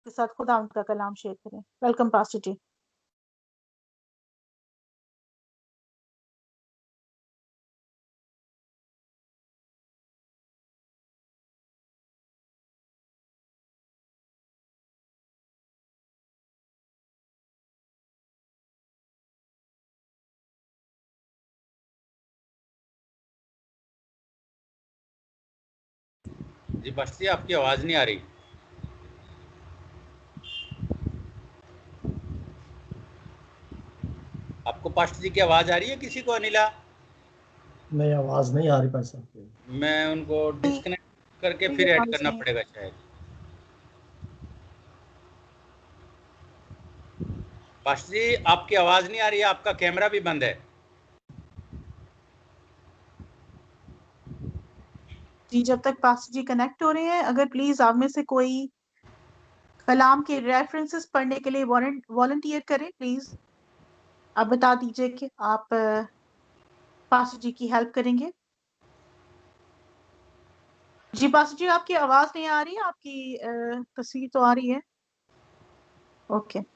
के साथ खुदा उनका कलाम शेयर करें। वेलकम पास्टर जी। जी पास्टर जी, आपकी आवाज नहीं आ रही। आपको पास्टर जी की आवाज आ रही है किसी को? अनिला, नहीं, आवाज नहीं आ रही भाई साहब की। मैं उनको डिस्कनेक्ट करके फिर ऐड करना पड़ेगा शायद। पास्टर जी, आपकी आवाज नहीं आ रही है, आपका कैमरा भी बंद है। जी, जब तक पास्टर जी कनेक्ट हो रहे हैं, अगर प्लीज आप में से कोई कलाम के रेफरेंसेस पढ़ने के लिए वॉलंटियर करें प्लीज। आप बता दीजिए कि आप पास्टर जी की हेल्प करेंगे। जी पास्टर जी, आपकी आवाज नहीं आ रही है, आपकी तस्वीर तो आ रही है। ओके।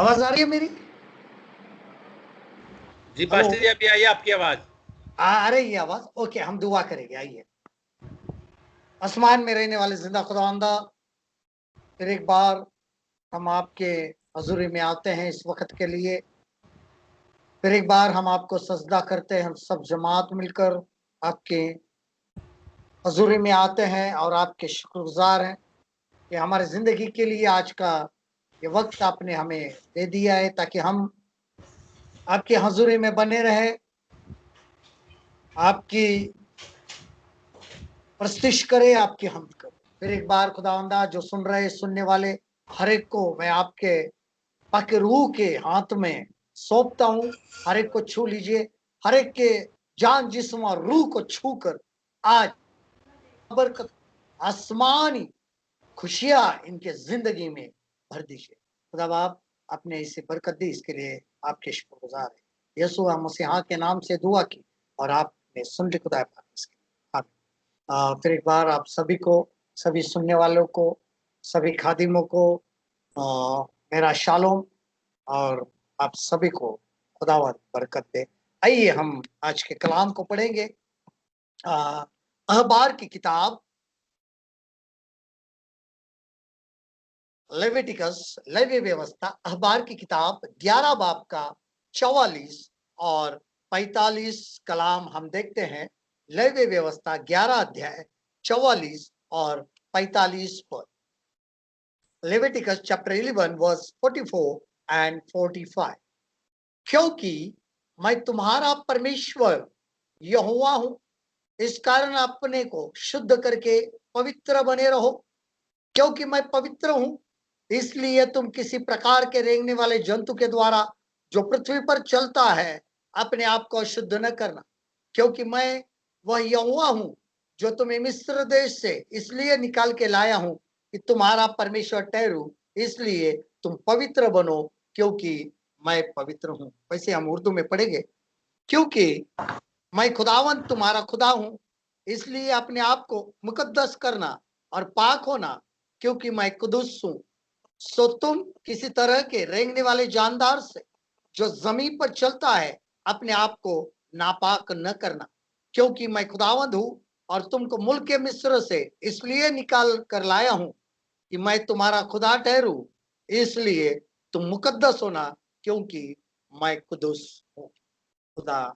आवाज आ रही है मेरी? जी पास्टर जी, अभी आई आपकी आवाज। आ रही है आवाज। ओके, हम दुआ करेंगे। आइए। आसमान में रहने वाले जिंदा खुदावंदा, फिर एक बार हम आपके हजूरी में आते हैं इस वक्त के लिए। फिर एक बार हम आपको सजदा करते हैं, हम सब जमात मिलकर आपके हजूरी में आते हैं और आपके शुक्रगुजार हैं कि हमारे जिंदगी के लिए आज का ये वक्त आपने हमें दे दिया है, ताकि हम आपकी हजूरी में बने रहे, आपकी प्रस्तिश करे, आपकी हमद करे। फिर एक बार खुदावंदा, जो सुन रहे सुनने वाले हर एक को मैं आपके पाक रूह के हाथ में सौंपता हूँ। हर एक को छू लीजिए, हर एक के जान जिस्म और रूह को छूकर आज बरकत, आसमानी खुशियां इनके जिंदगी में भर दीजिए। खुदा बाप, आपने इसे बरकत दी, इसके लिए आपके शुक्रगुजार है। यीशु मसीहा के नाम से दुआ की और आपने सुन ली खुदा पाक इसके। फिर एक बार आप सभी को, सभी सुनने वालों को, सभी खादिमों को मेरा शालोम, और आप सभी को खुदावंद बरकत दे। आइए हम आज के कलाम को पढ़ेंगे। अहबार की किताब, लेविटिकस, लेवी व्यवस्था, अहबार की किताब 11 बाब का 44 और 45 कलाम हम देखते हैं। लेवी व्यवस्था 11 अध्याय 44 और 45 पर। Leviticus chapter 11 verse 44 and 45। क्योंकि मैं तुम्हारा परमेश्वर यहोवा हूं, इस कारण अपने को शुद्ध करके पवित्र बने रहो। क्योंकि मैं पवित्र हूं, इसलिए तुम किसी प्रकार के रेंगने वाले जंतु के द्वारा जो पृथ्वी पर चलता है अपने आप को शुद्ध न करना। क्योंकि मैं वह यहोवा हूं जो तुम्हें मिस्र देश से इसलिए निकाल के लाया हूं कि तुम्हारा परमेश्वर ठहरूं, इसलिए तुम पवित्र बनो, क्योंकि मैं पवित्र हूं। वैसे हम उर्दू में पढ़ेंगे। क्योंकि मैं खुदावंत तुम्हारा खुदा हूं, इसलिए अपने आप को मुकद्दस करना और पाक होना, क्योंकि मैं कुदुस हूं। सो तुम किसी तरह के रेंगने वाले जानदार से जो जमीन पर चलता है अपने आप को नापाक न करना। क्योंकि मैं खुदावंद हूं और तुमको मुल्क के मिस्र से इसलिए निकाल कर लाया हूं कि मैं तुम्हारा खुदा ठहरूं, इसलिए तुम मुकद्दस होना, क्योंकि मैं कुदुस हूं। खुदा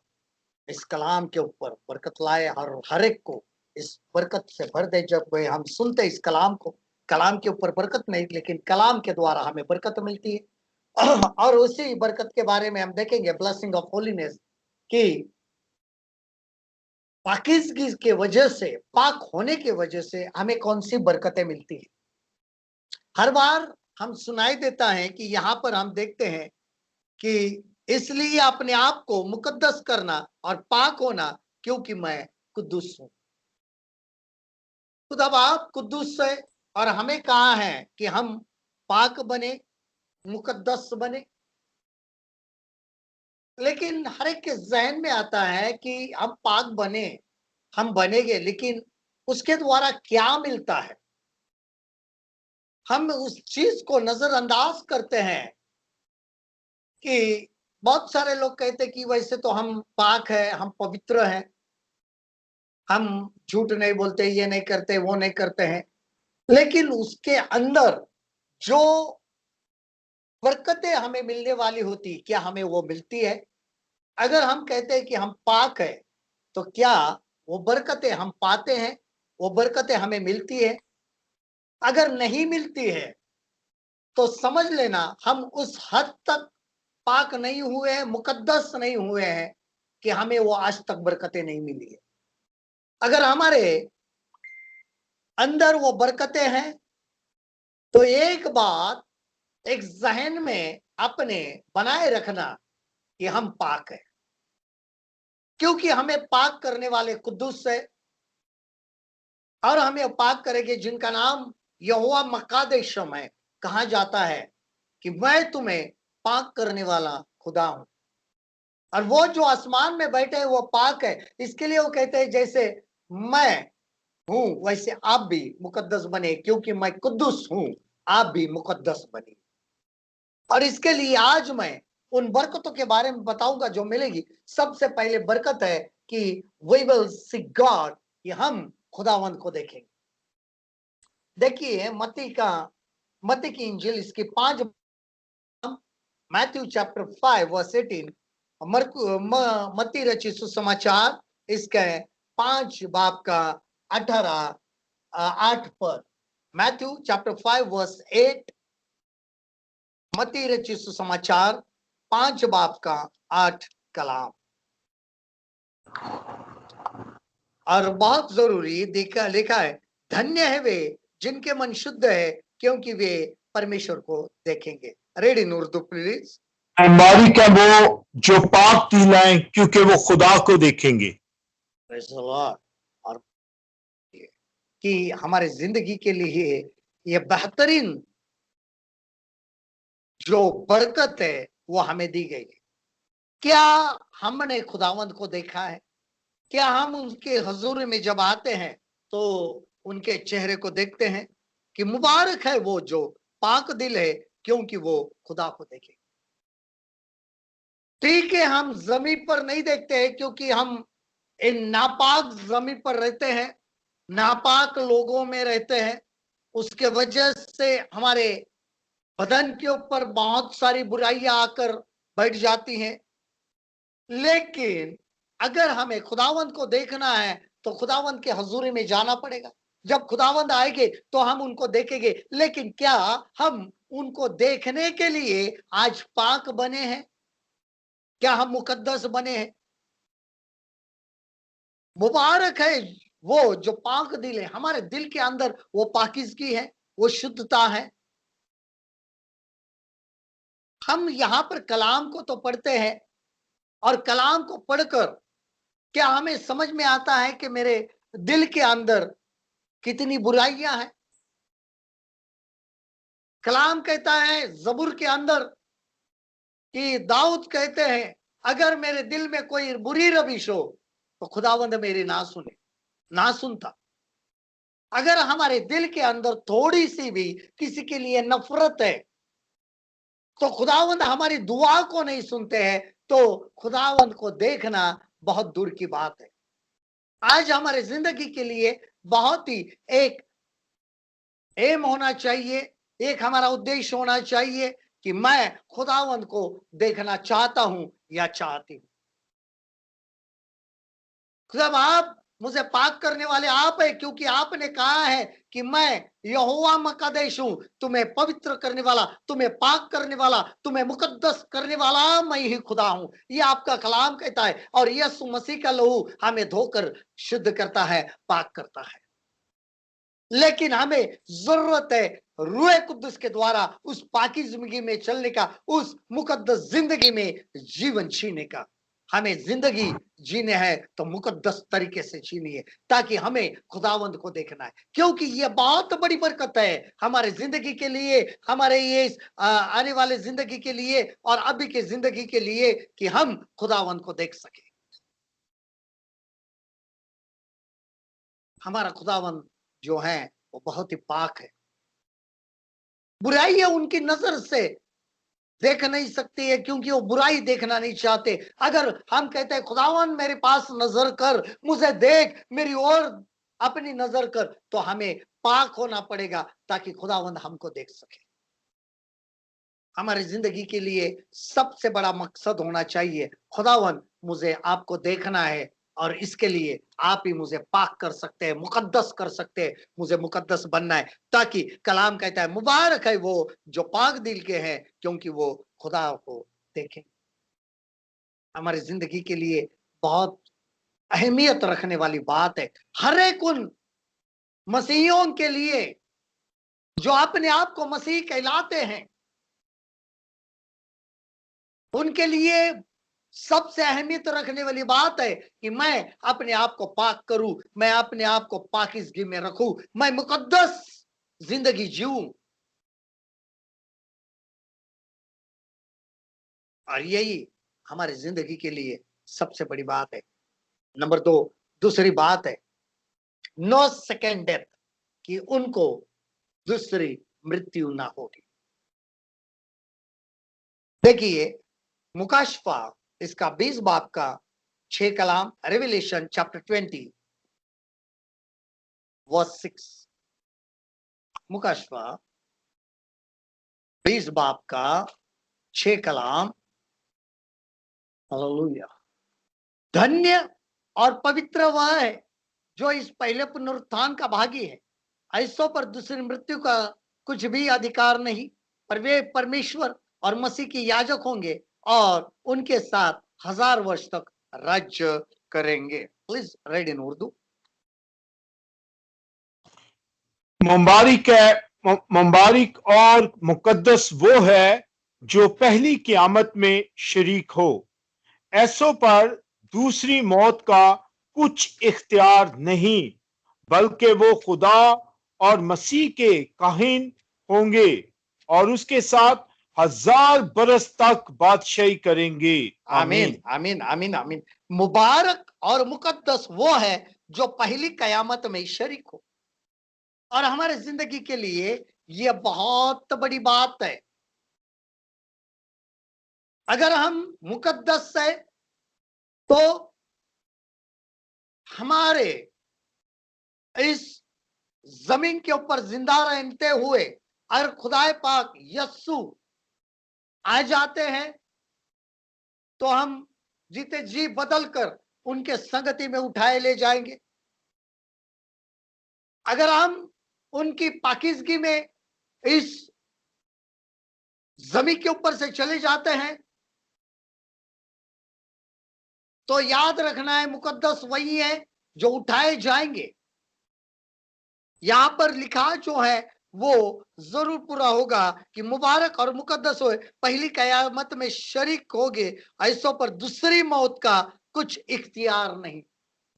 इस कलाम के ऊपर बरकत लाए और हर एक को इस बरकत से भर दे। जब हम सुनते इस कलाम को, कलाम के ऊपर बरकत नहीं, लेकिन कलाम के द्वारा हमें बरकत मिलती है। और उसी बरकत के बारे में हम देखेंगे, ब्लेसिंग ऑफ होलीनेस, कि पाकीज़गी के वजह से, पाक होने के वजह से हमें कौन सी बरकतें मिलती है। हर बार हम सुनाई देता है कि यहाँ पर हम देखते हैं कि इसलिए अपने आप को मुकद्दस करना और पाक होना, क्योंकि मैं कुद्दूस हूं। खुदा बाप कुद्दूस है और हमें कहा है कि हम पाक बने, मुकद्दस बने। लेकिन हर एक के जहन में आता है कि हम पाक बने, हम बनेंगे, लेकिन उसके द्वारा क्या मिलता है। हम उस चीज को नजरअंदाज करते हैं कि बहुत सारे लोग कहते हैं कि वैसे तो हम पाक है, हम पवित्र हैं, हम झूठ नहीं बोलते, ये नहीं करते, वो नहीं करते हैं। लेकिन उसके अंदर जो बरकतें हमें मिलने वाली होती, क्या हमें वो मिलती है? अगर हम कहते हैं कि हम पाक है, तो क्या वो बरकतें हम पाते हैं, वो बरकतें हमें मिलती है? अगर नहीं मिलती है तो समझ लेना हम उस हद तक पाक नहीं हुए हैं, मुकद्दस नहीं हुए हैं कि हमें वो आज तक बरकतें नहीं मिली है। अगर हमारे अंदर वो बरकतें हैं तो एक बात एक जहन में अपने बनाए रखना कि हम पाक है, क्योंकि हमें पाक करने वाले कुद्दूस है और हमें पाक करेंगे जिनका नाम यहोवा मकादेशम है। कहा जाता है कि मैं तुम्हें पाक करने वाला खुदा हूं, और वो जो आसमान में बैठे हैं वो पाक है। इसके लिए वो कहते हैं जैसे मैं हूं वैसे आप भी मुकद्दस बने, क्योंकि मैं कुद्दूस हूं, आप भी मुकद्दस बने। और इसके लिए आज मैं उन बरकतों के बारे में बताऊंगा जो मिलेगी। सबसे पहले बरकत है कि वी विल सी गॉड, कि हम खुदावंद को देखेंगे। देखिए मत्ती की इंजिल इसकी 5, मैथ्यू चैप्टर 5 वर्स 18, मत्ती रचित सुसमाचार इसके 5 बाब का 18 8 पर। मैथ्यू चैप्टर 5 वर्स 8, मत्ती रचित सुसमाचार 5 बाब का 8 कलाम। और बहुत जरूरी लिखा है, धन्य है वे जिनके मन शुद्ध है, क्योंकि वे परमेश्वर को देखेंगे। Read in Urdu please. मुबारक है वो जो पाक दिल हैं, क्योंकि वो खुदा को देखेंगे। Praise the Lord। और कि हमारे जिंदगी के लिए ये बेहतरीन जो बरकत है वो हमें दी गई है। क्या हमने खुदावंद को देखा है? क्या हम उनके हजूर में जब आते हैं तो उनके चेहरे को देखते हैं कि मुबारक है वो जो पाक दिल है, क्योंकि वो खुदा को देखेंगे। ठीक है, हम जमीन पर नहीं देखते हैं क्योंकि हम इन नापाक जमीन पर रहते हैं, नापाक लोगों में रहते हैं। उसके वजह से हमारे बदन के ऊपर बहुत सारी बुराइयां आकर बैठ जाती हैं। लेकिन अगर हमें खुदावंद को देखना है तो खुदावंद के हजूरी में जाना पड़ेगा। जब खुदावंद आएंगे तो हम उनको देखेंगे। लेकिन क्या हम उनको देखने के लिए आज पाक बने हैं? क्या हम मुकद्दस बने हैं? मुबारक है वो जो पाक दिल है। हमारे दिल के अंदर वो पाकीज़गी है, वो शुद्धता है। हम यहाँ पर कलाम को तो पढ़ते हैं और कलाम को पढ़कर क्या हमें समझ में आता है कि मेरे दिल के अंदर कितनी बुराइयां हैं? कलाम कहता है जबूर के अंदर कि दाऊद कहते हैं, अगर मेरे दिल में कोई बुरी रविश हो तो खुदावंद मेरी ना सुने, ना सुनता। अगर हमारे दिल के अंदर थोड़ी सी भी किसी के लिए नफरत है तो खुदावंद हमारी दुआ को नहीं सुनते हैं, तो खुदावंद को देखना बहुत दूर की बात है। आज हमारे जिंदगी के लिए बहुत ही एक एम होना चाहिए, एक हमारा उद्देश्य होना चाहिए कि मैं खुदावंद को देखना चाहता हूं या चाहती हूं। जब आप मुझे पाक करने वाले आप है, क्योंकि आपने कहा है कि मैं यहोवा मकदेश हूं, तुम्हें पवित्र करने वाला, तुम्हें पाक करने वाला, तुम्हें मुकद्दस करने वाला मैं ही खुदा हूं। ये आपका कलाम कहता है। और यीशु मसीह का लहू हमें धोकर शुद्ध करता है, पाक करता है। लेकिन हमें जरूरत है रूह कुद्दुस के द्वारा उस पाकी जिंदगी में चलने का, उस मुकद्दस जिंदगी में जीवन जीने का। हमें जिंदगी जीने है तो मुकद्दस तरीके से जीनी है, ताकि हमें खुदावंद को देखना है। क्योंकि ये बहुत बड़ी बरकत है हमारे जिंदगी के लिए, हमारे ये आने वाले जिंदगी के लिए और अभी के जिंदगी के लिए, कि हम खुदावंद को देख सके। हमारा खुदावंद जो है वो बहुत ही पाक है। बुराई है उनकी नजर से देख नहीं सकती है, क्योंकि वो बुराई देखना नहीं चाहते। अगर हम कहते हैं खुदावन मेरे पास नजर कर, मुझे देख, मेरी ओर अपनी नजर कर, तो हमें पाक होना पड़ेगा ताकि खुदावन हमको देख सके। हमारी जिंदगी के लिए सबसे बड़ा मकसद होना चाहिए, खुदावन मुझे आपको देखना है और इसके लिए आप ही मुझे पाक कर सकते हैं, मुकद्दस कर सकते हैं। मुझे मुकद्दस बनना है, ताकि कलाम कहता है मुबारक है वो जो पाक दिल के हैं, क्योंकि वो खुदा को देखें। हमारी जिंदगी के लिए बहुत अहमियत रखने वाली बात है। हर एक उन मसीहियों के लिए जो अपने आप को मसीह कहलाते हैं, उनके लिए सबसे अहमियत रखने वाली बात है कि मैं अपने आप को पाक करूं, मैं अपने आप को पाकीज़गी में रखूं, मैं मुकद्दस जिंदगी जीऊं। और यही हमारी जिंदगी के लिए सबसे बड़ी बात है। नंबर 2, दूसरी बात है नो सेकेंड डेथ, कि उनको दूसरी मृत्यु ना होगी। देखिए मुकाशफा इसका 20 बाब का 6 कलाम, रेवलेशन चैप्टर 20 वर्स 6। मुकाशफा 20 बाब का 6 कलाम। हालेलुया। धन्य और पवित्र वह है जो इस पहले पुनरुत्थान का भागी है। ऐसों पर दूसरी मृत्यु का कुछ भी अधिकार नहीं, पर वे परमेश्वर और मसीह के याजक होंगे और उनके साथ 1000 वर्ष तक राज्य करेंगे। Please read in Urdu. मुबारक और मुकद्दस वो है जो पहली क़यामत में शरीक हो। ऐसों पर दूसरी मौत का कुछ इख्तियार नहीं, बल्कि वो खुदा और मसीह के काहिन होंगे और उसके साथ 1000 बरस तक बादशाही करेंगे। आमीन आमीन आमीन आमीन। मुबारक और मुकद्दस वो है जो पहली कयामत में शरीक हो। और हमारे जिंदगी के लिए यह बहुत बड़ी बात है। अगर हम मुकद्दस है तो हमारे इस जमीन के ऊपर जिंदा रहते हुए अगर खुदाए पाक यस्सु आ जाते हैं तो हम जीते जी बदल कर उनके संगति में उठाए ले जाएंगे। अगर हम उनकी पाकीज़गी में इस जमीन के ऊपर से चले जाते हैं तो याद रखना है मुकद्दस वही है जो उठाए जाएंगे। यहां पर लिखा जो है वो जरूर पूरा होगा कि मुबारक और मुकद्दस हो, पहली कयामत में शरीक होगे। ऐसों पर दूसरी मौत का कुछ इख्तियार नहीं।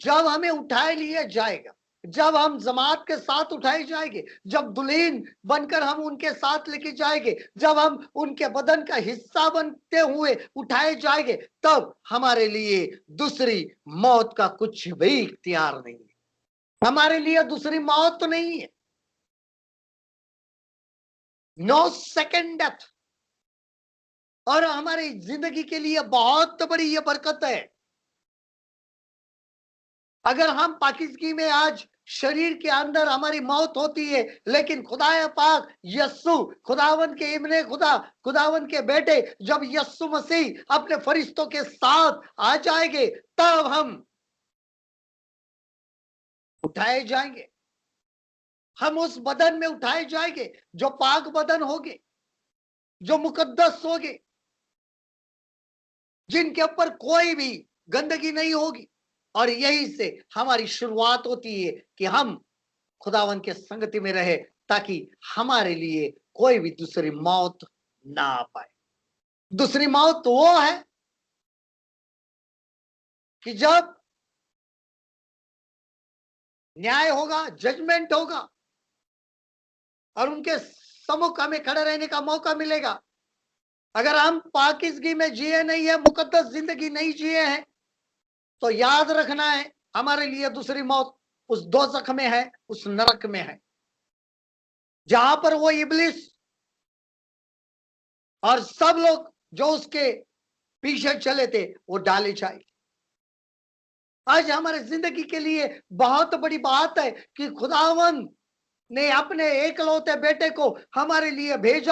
जब हमें उठाए लिया जाएगा, जब हम जमात के साथ उठाए जाएंगे, जब दुल्हन बनकर हम उनके साथ लेके जाएंगे, जब हम उनके बदन का हिस्सा बनते हुए उठाए जाएंगे, तब हमारे लिए दूसरी मौत का कुछ भी इख्तियार नहीं है। हमारे लिए दूसरी मौत नहीं है। No second death. और हमारी जिंदगी के लिए बहुत बड़ी ये बरकत है। अगर हम पाकीज़गी में आज शरीर के अंदर हमारी मौत होती है, लेकिन खुदाए पाक यस्सु खुदावन के इब्ने खुदा, खुदावन के बेटे जब यस्सु मसीह अपने फरिश्तों के साथ आ जाएंगे, तब हम उठाए जाएंगे, हम उस बदन में उठाए जाएंगे जो पाक बदन होगे, जो मुकद्दस होगे, जिनके ऊपर कोई भी गंदगी नहीं होगी। और यही से हमारी शुरुआत होती है कि हम खुदावन के संगति में रहे, ताकि हमारे लिए कोई भी दूसरी मौत ना आ पाए। दूसरी मौत तो वो है कि जब न्याय होगा, जजमेंट होगा और उनके सम्मुख हमें खड़े रहने का मौका मिलेगा। अगर हम पाकीज़गी में जिए नहीं है, मुकद्दस जिंदगी नहीं जिए हैं, तो याद रखना है हमारे लिए दूसरी मौत उस दोज़ख में है, उस नरक में है, जहां पर वो इब्लिस और सब लोग जो उसके पीछे चले थे वो डाले जाए। आज हमारे जिंदगी के लिए बहुत बड़ी बात है कि खुदावन ने अपने एकलौते बेटे को हमारे लिए भेजा।